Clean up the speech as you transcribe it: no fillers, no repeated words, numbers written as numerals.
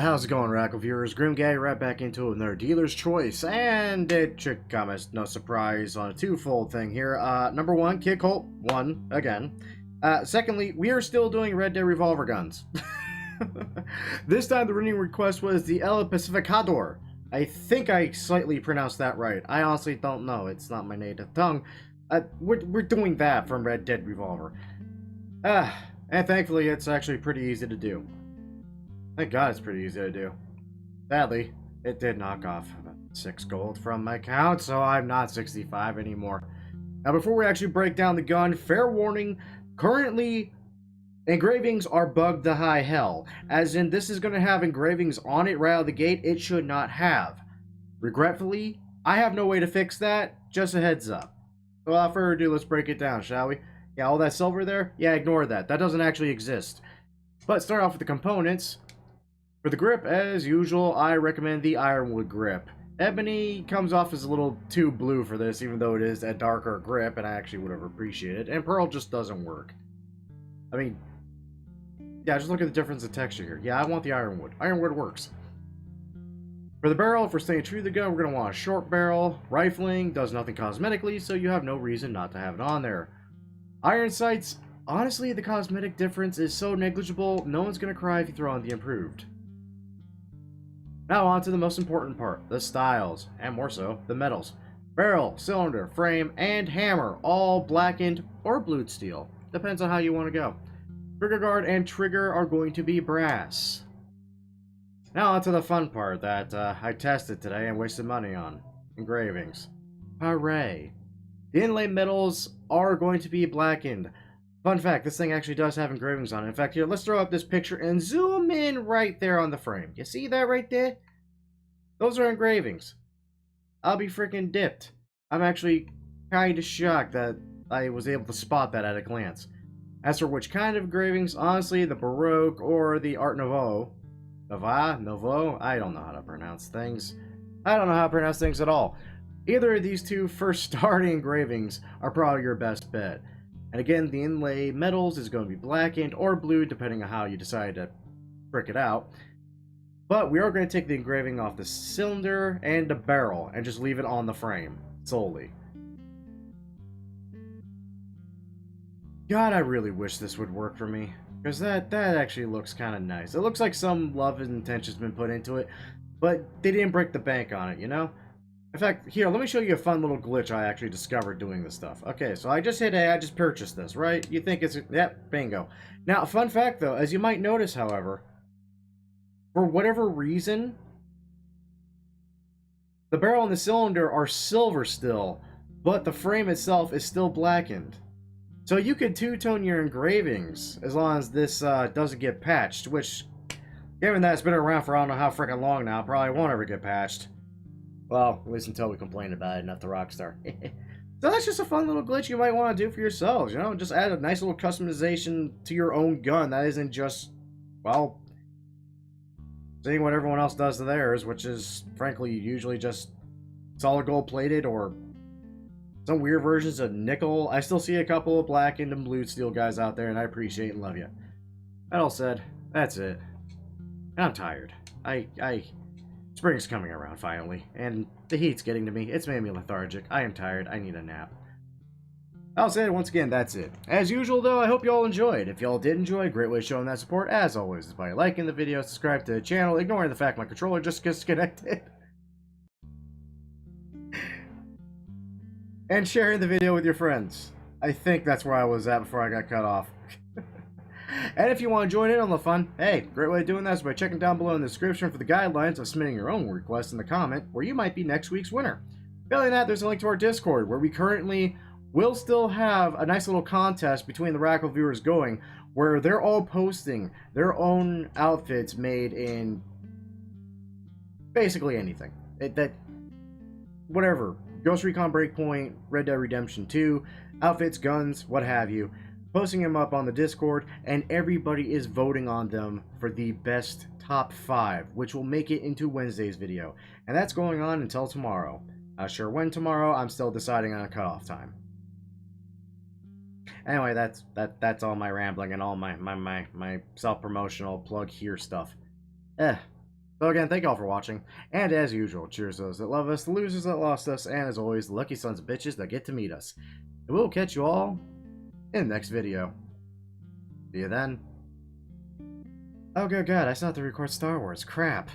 How's it going, Rackle viewers? Gaddy right back into it with another dealer's choice, and it should come as no surprise on a twofold thing here. Number one, Kid Colt won again. Secondly, we are still doing Red Dead Revolver guns. This time the winning request was the Pacificador. I think I slightly pronounced that right. I honestly don't know. It's not my native tongue. We're doing that from Red Dead Revolver. And thankfully it's actually pretty easy to do. Thank God it's pretty easy to do. Sadly, it did knock off about 6 gold from my account, so I'm not 65 anymore. Now, before we actually break down the gun, fair warning, currently, engravings are bugged to high hell. As in, this is going to have engravings on it right out of the gate it should not have. Regretfully, I have no way to fix that, just a heads up. So without further ado, let's break it down, shall we? Yeah, all that silver there? Yeah, ignore that. That doesn't actually exist. But start off with the components. For the grip, as usual, I recommend the ironwood grip. Ebony comes off as a little too blue for this, even though it is a darker grip, and I actually would have appreciated it. And pearl just doesn't work. I mean, yeah, just look at the difference in texture here. Yeah, I want the ironwood. Ironwood works. For the barrel, if we're staying true to the gun, we're going to want a short barrel. Rifling does nothing cosmetically, so you have no reason not to have it on there. Iron sights, honestly, the cosmetic difference is so negligible, no one's going to cry if you throw on the improved. Now on to the most important part, the styles, and more so, the metals. Barrel, cylinder, frame, and hammer, all blackened or blued steel. Depends on how you want to go. Trigger guard and trigger are going to be brass. Now on to the fun part that I tested today and wasted money on. Engravings. Hooray. The inlay metals are going to be blackened. Fun fact, this thing actually does have engravings on it. In fact, here, let's throw up this picture and zoom in right there on the frame. You see that right there? Those are engravings. I'll be freaking dipped. I'm actually kind of shocked that I was able to spot that at a glance. As for which kind of engravings, honestly, the Baroque or the Art Nouveau. Nouveau? I don't know how to pronounce things. I don't know how to pronounce things at all. Either of these two first starting engravings are probably your best bet. And again, the inlay metals is going to be blackened or blued, depending on how you decide to prick it out. But we are going to take the engraving off the cylinder and the barrel and just leave it on the frame solely. God, I really wish this would work for me, because that actually looks kind of nice. It looks like some love and intention's been put into it, but they didn't break the bank on it, you know? In fact, here, let me show you a fun little glitch I actually discovered doing this stuff. Okay, so I just hit A, I just purchased this, right? You think it's, yep, bingo. Now, fun fact though, as you might notice, however, for whatever reason, the barrel and the cylinder are silver still, but the frame itself is still blackened. So you could two-tone your engravings as long as this doesn't get patched, which, given that it's been around for I don't know how freaking long now, probably won't ever get patched. Well, at least until we complain about it enough to Rockstar. So that's just a fun little glitch you might want to do for yourselves, you know? Just add a nice little customization to your own gun that isn't just, well, seeing what everyone else does to theirs, which is, frankly, usually just solid gold plated or some weird versions of nickel. I still see a couple of blackened and blue steel guys out there, and I appreciate and love you. That all said, that's it. I'm tired. Spring's coming around, finally, and the heat's getting to me. It's made me lethargic. I am tired. I need a nap. I'll say it once again, that's it. As usual, though, I hope you all enjoyed. If you all did enjoy, a great way of showing that support, as always, is by liking the video, subscribe to the channel, ignoring the fact my controller just disconnected, and sharing the video with your friends. I think that's where I was at before I got cut off. And if you want to join in on the fun, hey, great way of doing that is by checking down below in the description for the guidelines of submitting your own request in the comment where you might be next week's winner. Failing that, there's a link to our Discord where we currently will still have a nice little contest between the Rackle viewers going where they're all posting their own outfits made in basically anything. Whatever. Ghost Recon Breakpoint, Red Dead Redemption 2, outfits, guns, what have you. posting them up on the Discord, and everybody is voting on them for the best top 5, which will make it into Wednesday's video. And that's going on until tomorrow. Not sure when tomorrow, I'm still deciding on a cutoff time. Anyway, that's all my rambling and all my self-promotional plug here stuff. So again, thank y'all for watching, and as usual, cheers to those that love us, the losers that lost us, and as always, the lucky sons of bitches that get to meet us. And we'll catch you all in the next video. See you then. Oh good god, I still have to record Star Wars, crap.